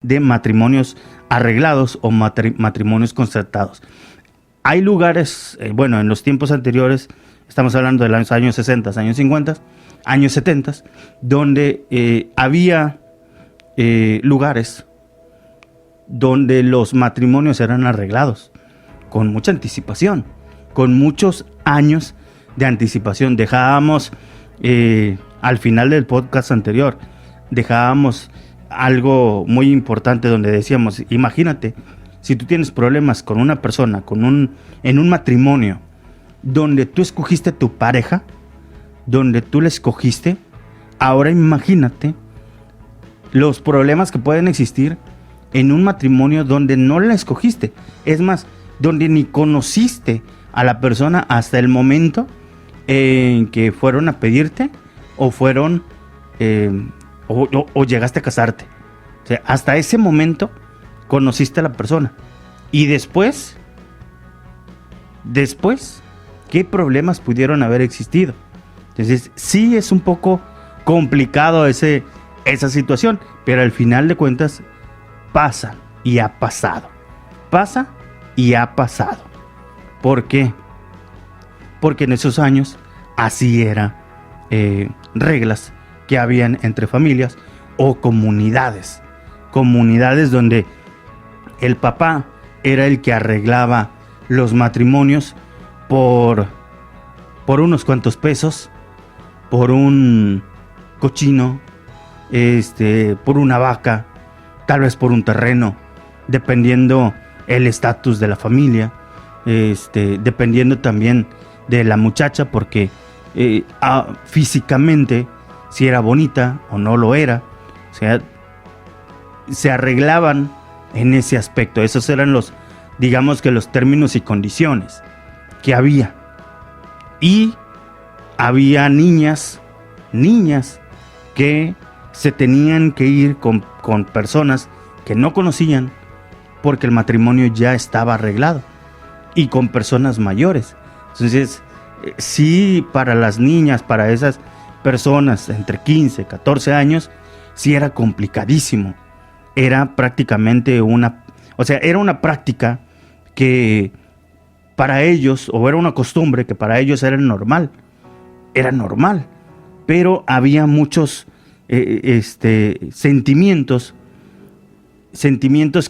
de matrimonios arreglados o matrimonios concertados. Hay lugares, en los tiempos anteriores, estamos hablando de los años 60, años 50, años 70, donde había lugares donde los matrimonios eran arreglados con mucha anticipación, con muchos años de anticipación. Dejábamos, al final del podcast anterior, dejábamos algo muy importante donde decíamos, imagínate, si tú tienes problemas con una persona, en un matrimonio, donde tú escogiste tu pareja, donde tú la escogiste, ahora imagínate los problemas que pueden existir en un matrimonio donde no la escogiste. Es más, donde ni conociste a la persona hasta el momento en que fueron a pedirte o fueron o llegaste a casarte. O sea, hasta ese momento conociste a la persona. Y después, ¿qué problemas pudieron haber existido? Entonces, sí es un poco complicado esa situación, pero al final de cuentas pasa y ha pasado. Pasa y ha pasado. ¿Por qué? Porque en esos años así eran reglas que habían entre familias o comunidades donde el papá era el que arreglaba los matrimonios por unos cuantos pesos, por un cochino, por una vaca, tal vez por un terreno, dependiendo el estatus de la familia, dependiendo también de la muchacha, porque físicamente si era bonita o no lo era. O sea, se arreglaban en ese aspecto. Esos eran los términos y condiciones que había. Y había niñas que se tenían que ir con personas que no conocían porque el matrimonio ya estaba arreglado, y con personas mayores. Entonces, sí, para las niñas, para esas personas entre 15 y 14 años, sí era complicadísimo. Era prácticamente era una práctica que para ellos, o era una costumbre que para ellos era normal, pero había muchos sentimientos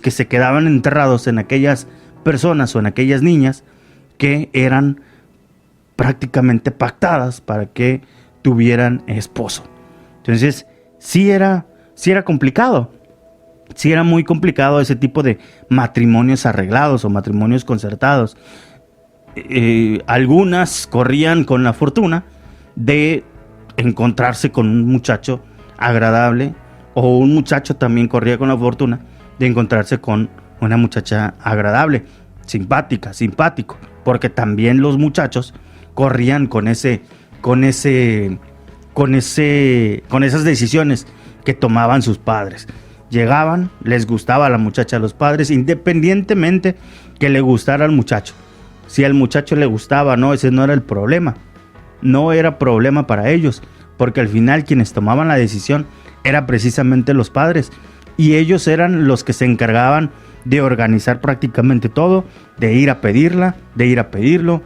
que se quedaban enterrados en aquellas personas o en aquellas niñas que eran prácticamente pactadas para que tuvieran esposo. Entonces, sí era complicado. Sí era muy complicado ese tipo de matrimonios arreglados o matrimonios concertados. Algunas corrían con la fortuna de encontrarse con un muchacho agradable, o un muchacho también corría con la fortuna de encontrarse con una muchacha agradable, simpático, porque también los muchachos corrían con esas decisiones que tomaban sus padres. Llegaban, les gustaba a la muchacha a los padres, independientemente que le gustara al muchacho. Si al muchacho le gustaba, no, ese no era el problema. No era problema para ellos, porque al final quienes tomaban la decisión eran precisamente los padres, y ellos eran los que se encargaban de organizar prácticamente todo, de ir a pedirla, de ir a pedirlo,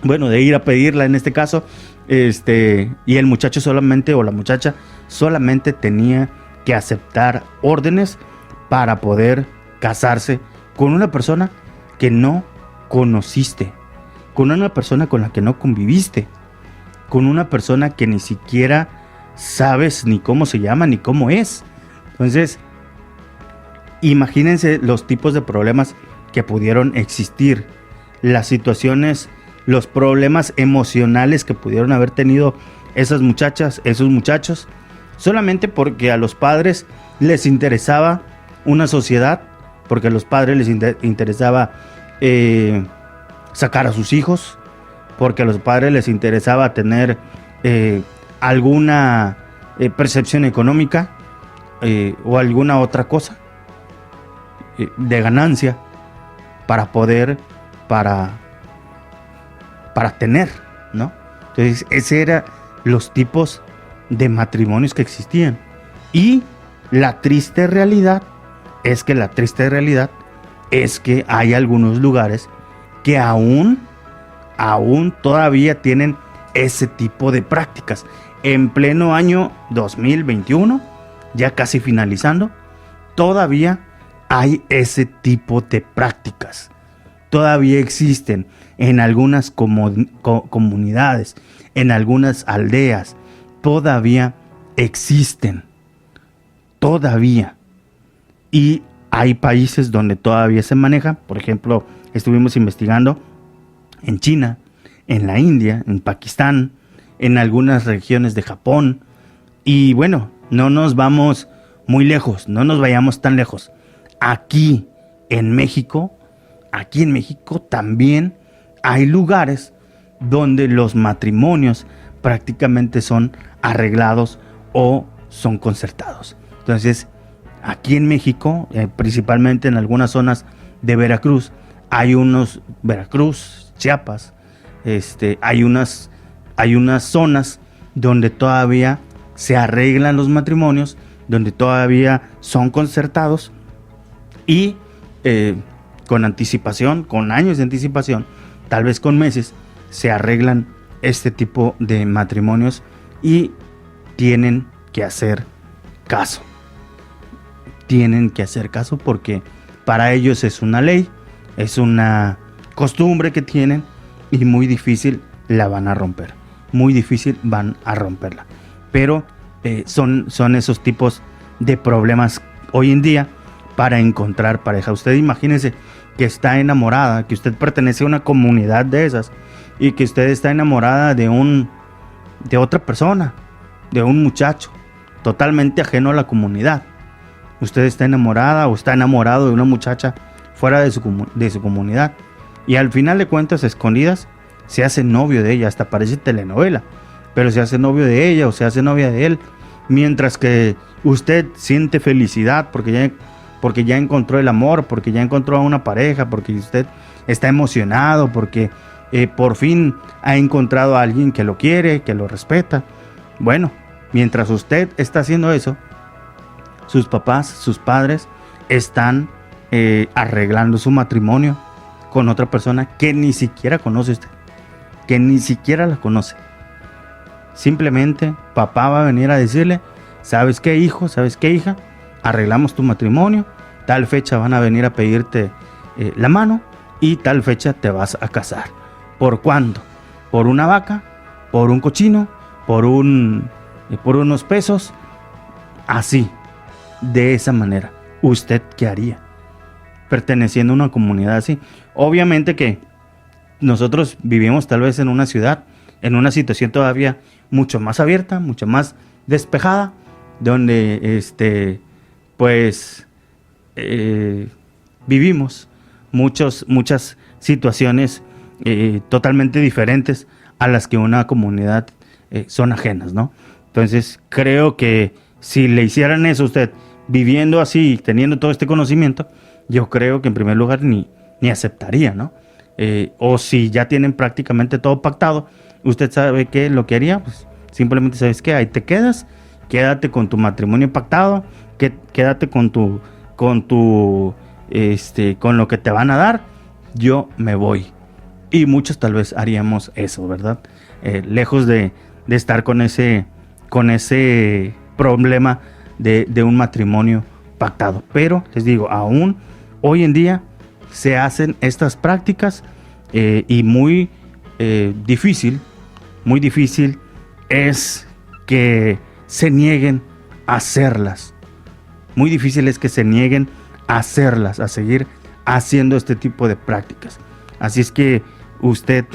de ir a pedirla en este caso, y el muchacho solamente, o la muchacha solamente tenía que aceptar órdenes para poder casarse con una persona que no conociste, con una persona con la que no conviviste, con una persona que ni siquiera sabes ni cómo se llama ni cómo es. Entonces, imagínense los tipos de problemas que pudieron existir, las situaciones, los problemas emocionales que pudieron haber tenido esas muchachas, esos muchachos, solamente porque a los padres les interesaba una sociedad, porque a los padres les interesaba sacar a sus hijos, porque a los padres les interesaba tener alguna percepción económica o alguna otra cosa de ganancia para poder, para tener, ¿no? Entonces, ese era los tipos de matrimonios que existían. Y la triste realidad es que la triste realidad es que hay algunos lugares que aún todavía tienen ese tipo de prácticas. En pleno año 2021, ya casi finalizando, todavía hay ese tipo de prácticas. Todavía existen en algunas comunidades, en algunas aldeas. Todavía existen. Todavía. Y hay países donde todavía se maneja. Por ejemplo, estuvimos investigando en China, en la India, en Pakistán, en algunas regiones de Japón. Y bueno, no nos vamos muy lejos, no nos vayamos tan lejos. Aquí en México también hay lugares donde los matrimonios prácticamente son arreglados o son concertados. Entonces, aquí en México, principalmente en algunas zonas de Veracruz, Veracruz, Chiapas, hay unas zonas donde todavía se arreglan los matrimonios, donde todavía son concertados y con anticipación, con años de anticipación, tal vez con meses, se arreglan este tipo de matrimonios y tienen que hacer caso. Tienen que hacer caso porque para ellos es una ley, es una costumbre que tienen y muy difícil la van a romper. Muy difícil van a romperla. Pero son esos tipos de problemas hoy en día para encontrar pareja. Usted imagínese que está enamorada, que usted pertenece a una comunidad de esas y que usted está enamorada de otra persona, de un muchacho totalmente ajeno a la comunidad. Usted está enamorada o está enamorado de una muchacha fuera de su comunidad y al final de cuentas, escondidas, se hace novio de ella, hasta parece telenovela, pero se hace novio de ella o se hace novia de él, mientras que usted siente felicidad porque ya encontró el amor, porque ya encontró a una pareja, porque usted está emocionado, porque por fin ha encontrado a alguien que lo quiere, que lo respeta. Bueno, mientras usted está haciendo eso, sus papás, sus padres están arreglando su matrimonio con otra persona que ni siquiera conoce usted, que ni siquiera la conoce. Simplemente papá va a venir a decirle: ¿sabes qué, hijo? ¿Sabes qué, hija? Arreglamos tu matrimonio, tal fecha van a venir a pedirte la mano y tal fecha te vas a casar. ¿Por cuándo? ¿Por una vaca? ¿Por un cochino? ¿Por unos pesos? Así, de esa manera. ¿Usted qué haría perteneciendo a una comunidad así? Obviamente que nosotros vivimos tal vez en una ciudad, en una situación todavía mucho más abierta, mucho más despejada, donde vivimos muchas situaciones totalmente diferentes a las que una comunidad son ajenas, ¿no? Entonces creo que si le hicieran eso a usted, viviendo así, teniendo todo este conocimiento, yo creo que en primer lugar ni aceptaría, ¿no? O si ya tienen prácticamente todo pactado, usted sabe qué es lo que haría, pues simplemente sabes que ahí te quédate con tu matrimonio pactado, quédate con lo que te van a dar, yo me voy. Y muchos tal vez haríamos eso, ¿verdad? Lejos de estar con ese problema de un matrimonio pactado. Pero les digo, aún hoy en día se hacen estas prácticas y muy difícil es que se nieguen a hacerlas. Muy difícil es que se nieguen a hacerlas, a seguir haciendo este tipo de prácticas. Así es que usted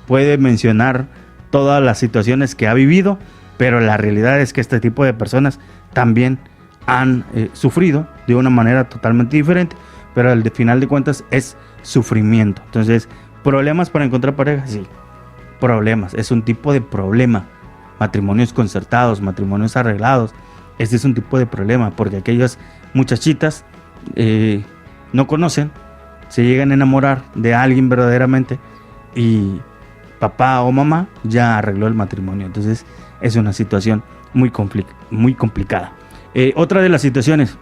puede mencionar todas las situaciones que ha vivido, pero la realidad es que este tipo de personas también han sufrido de una manera totalmente diferente, pero al final de cuentas es sufrimiento. Entonces, ¿problemas para encontrar pareja? Sí, problemas, es un tipo de problema. Matrimonios concertados, matrimonios arreglados, este es un tipo de problema, porque aquellas muchachitas no conocen, se llegan a enamorar de alguien verdaderamente y papá o mamá ya arregló el matrimonio. Entonces es una situación muy complicada. Otra de las situaciones,